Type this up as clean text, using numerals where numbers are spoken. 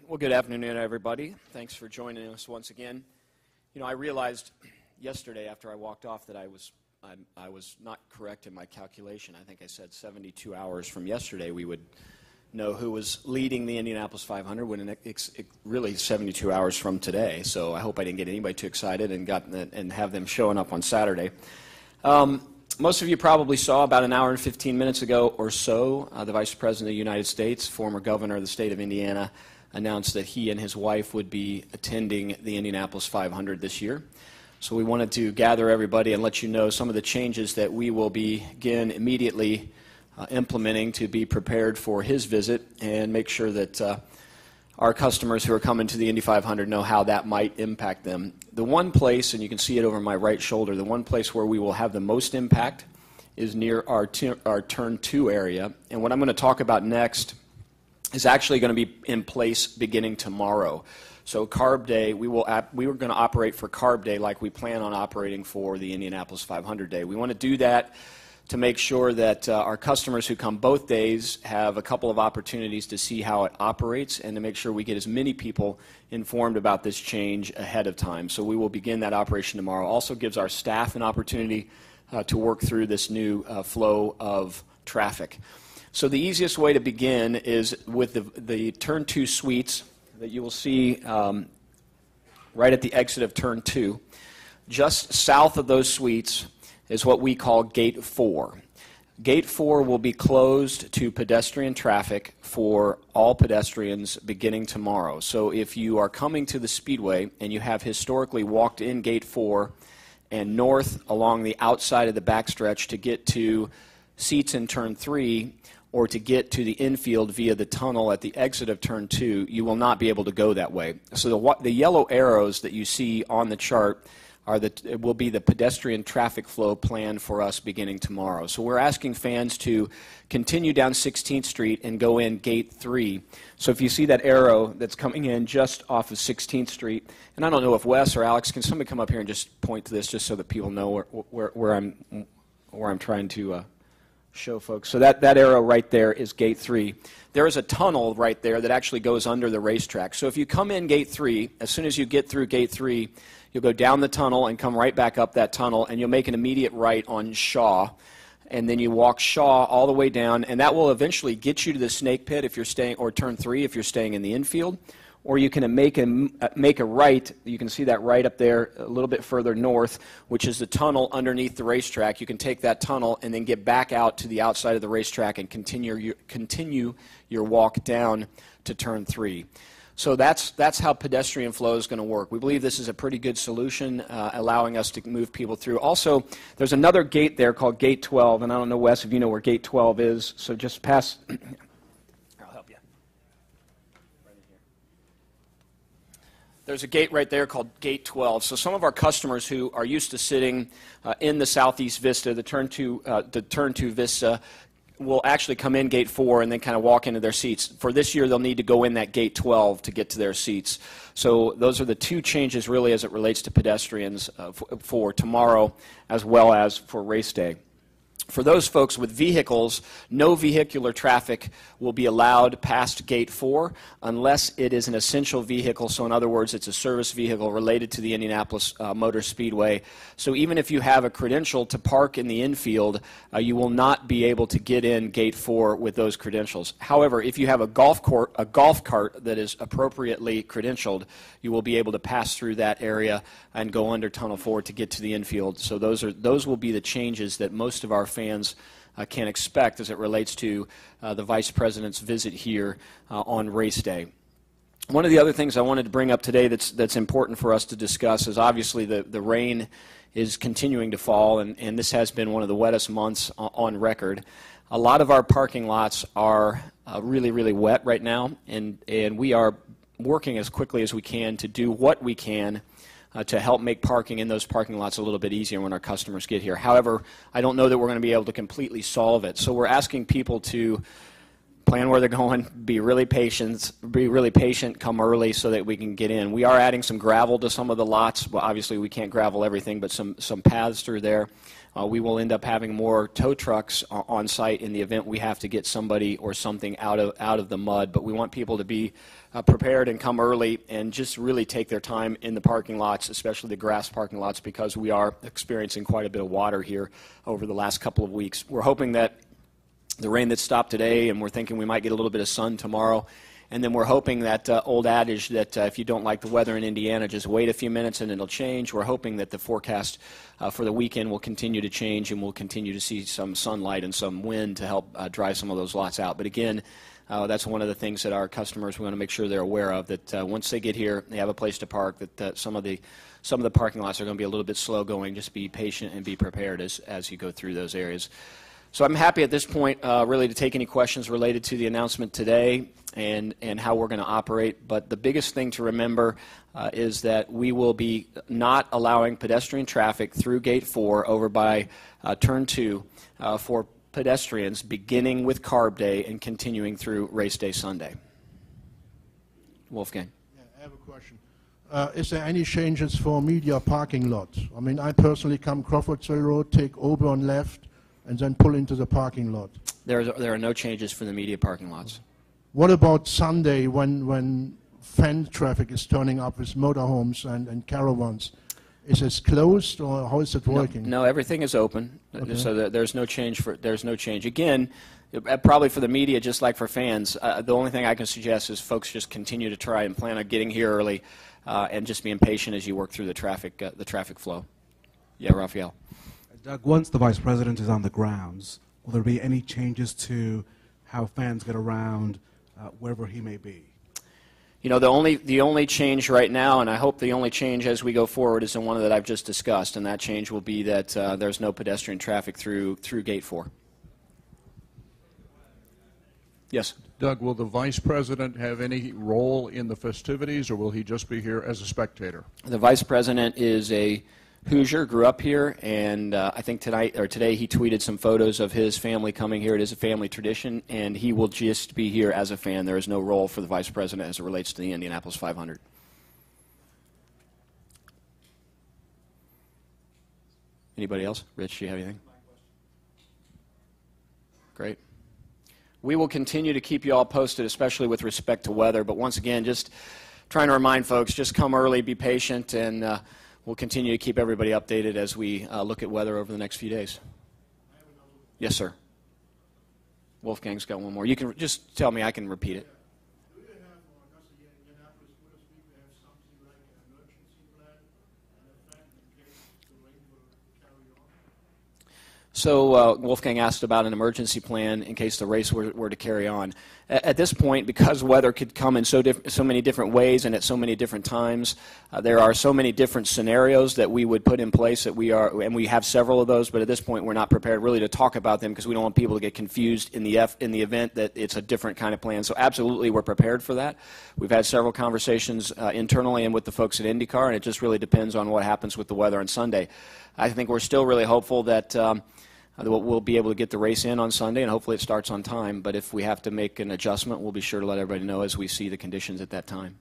Well, good afternoon, everybody. Thanks for joining us once again. You know, I realized yesterday after I walked off that I was not correct in my calculation. I think I said 72 hours from yesterday we would know who was leading the Indianapolis 500 when it's really 72 hours from today. So I hope I didn't get anybody too excited and have them showing up on Saturday. Most of you probably saw about an hour and 15 minutes ago or so, the Vice President of the United States, former governor of the state of Indiana, announced that he and his wife would be attending the Indianapolis 500 this year. So we wanted to gather everybody and let you know some of the changes that we will begin immediately implementing to be prepared for his visit and make sure that our customers who are coming to the Indy 500 know how that might impact them. The one place, and you can see it over my right shoulder, the one place where we will have the most impact is near our Turn 2 area. And what I'm going to talk about next is actually going to be in place beginning tomorrow. So Carb Day, we were going to operate for Carb Day like we plan on operating for the Indianapolis 500 Day. We want to do that to make sure that our customers who come both days have a couple of opportunities to see how it operates and to make sure we get as many people informed about this change ahead of time. So we will begin that operation tomorrow. Also gives our staff an opportunity to work through this new flow of traffic. So the easiest way to begin is with the Turn 2 suites that you will see right at the exit of Turn 2. Just south of those suites is what we call Gate 4. Gate 4 will be closed to pedestrian traffic for all pedestrians beginning tomorrow. So if you are coming to the Speedway and you have historically walked in Gate 4 and north along the outside of the backstretch to get to seats in Turn 3, or to get to the infield via the tunnel at the exit of Turn 2, you will not be able to go that way. So the yellow arrows that you see on the chart will be the pedestrian traffic flow plan for us beginning tomorrow. So we're asking fans to continue down 16th Street and go in Gate 3. So if you see that arrow that's coming in just off of 16th Street, and I don't know if Wes or Alex, can somebody come up here and just point to this just so that people know where I'm trying to show folks. So that arrow right there is Gate 3. There is a tunnel right there that actually goes under the racetrack. So if you come in Gate 3, as soon as you get through Gate 3, you'll go down the tunnel and come right back up that tunnel, and you'll make an immediate right on Shaw. And then you walk Shaw all the way down, and that will eventually get you to the Snake Pit if you're staying, or Turn 3 if you're staying in the infield. Or you can make a right. You can see that right up there a little bit further north, which is the tunnel underneath the racetrack. You can take that tunnel and then get back out to the outside of the racetrack and continue your walk down to Turn 3. So that's how pedestrian flow is going to work. We believe this is a pretty good solution, allowing us to move people through. Also, there's another gate there called Gate 12, and I don't know, Wes, if you know where Gate 12 is. So just past. There's a gate right there called Gate 12. So some of our customers who are used to sitting in the Southeast Vista, the Turn 2 Vista, will actually come in Gate 4 and then kind of walk into their seats. For this year, they'll need to go in that Gate 12 to get to their seats. So those are the two changes really as it relates to pedestrians for tomorrow as well as for race day. For those folks with vehicles, no vehicular traffic will be allowed past Gate 4 unless it is an essential vehicle. So in other words, it's a service vehicle related to the Indianapolis Motor Speedway. So even if you have a credential to park in the infield, you will not be able to get in Gate 4 with those credentials. However, if you have a golf cart that is appropriately credentialed, you will be able to pass through that area and go under Tunnel 4 to get to the infield. So those will be the changes that most of our fans can expect as it relates to the Vice President's visit here on race day. One of the other things I wanted to bring up today that's important for us to discuss is obviously the rain is continuing to fall, and this has been one of the wettest months on record. A lot of our parking lots are really, really wet right now, and we are working as quickly as we can to do what we can to help make parking in those parking lots a little bit easier when our customers get here. However, I don't know that we're going to be able to completely solve it. So we're asking people to plan where they're going, be really patient, come early so that we can get in. We are adding some gravel to some of the lots. Well, obviously we can't gravel everything, but some paths through there. We will end up having more tow trucks on site in the event we have to get somebody or something out of the mud. But we want people to be prepared and come early and just really take their time in the parking lots, especially the grass parking lots, because we are experiencing quite a bit of water here over the last couple of weeks. We're hoping that the rain that stopped today, and we're thinking we might get a little bit of sun tomorrow. And then we're hoping that old adage that if you don't like the weather in Indiana, just wait a few minutes and it'll change. We're hoping that the forecast for the weekend will continue to change and we'll continue to see some sunlight and some wind to help dry some of those lots out. But again, that's one of the things that our customers, we want to make sure they're aware of, that once they get here, they have a place to park, that some of the parking lots are going to be a little bit slow going. Just be patient and be prepared as you go through those areas. So I'm happy at this point really to take any questions related to the announcement today and how we're going to operate. But the biggest thing to remember is that we will be not allowing pedestrian traffic through Gate 4 over by Turn 2 for pedestrians beginning with Carb Day and continuing through Race Day Sunday. Wolfgang. Yeah, I have a question. Is there any changes for media parking lots? I mean, I personally come Crawfordsville Road, take Auburn left, and then pull into the parking lot. There are no changes for the media parking lots. What about Sunday when fan traffic is turning up with motorhomes and caravans? Is it closed, or how is it working? No, everything is open, okay. So there's no change. There's no change. Again, probably for the media, just like for fans, the only thing I can suggest is folks just continue to try and plan on getting here early, and just being patient as you work through the traffic flow. Yeah, Raphael. Doug, once the Vice President is on the grounds, will there be any changes to how fans get around wherever he may be? You know, the only change right now, and I hope the only change as we go forward, is the one that I've just discussed, and that change will be that there's no pedestrian traffic through Gate 4. Yes? Doug, will the Vice President have any role in the festivities, or will he just be here as a spectator? The Vice President is a Hoosier, grew up here, and I think today he tweeted some photos of his family coming here. It is a family tradition, and he will just be here as a fan. There is no role for the Vice President as it relates to the Indianapolis 500. Anybody else? Rich, do you have anything? Great. We will continue to keep you all posted, especially with respect to weather, but once again, just trying to remind folks, just come early, be patient, and we'll continue to keep everybody updated as we look at weather over the next few days. Yes, sir. Wolfgang's got one more. You can just tell me, I can repeat it. Do you have, or does the Indianapolis Motor Speedway have something like an emergency plan and a plan in case the rain will carry on? So Wolfgang asked about an emergency plan in case the race were to carry on. At this point, because weather could come in so many different ways and at so many different times, there are so many different scenarios that we would put in place that and we have several of those, but at this point we're not prepared really to talk about them because we don't want people to get confused in the event that it's a different kind of plan. So absolutely we're prepared for that. We've had several conversations internally and with the folks at IndyCar, and it just really depends on what happens with the weather on Sunday. I think we're still really hopeful that we'll be able to get the race in on Sunday, and hopefully it starts on time. But if we have to make an adjustment, we'll be sure to let everybody know as we see the conditions at that time.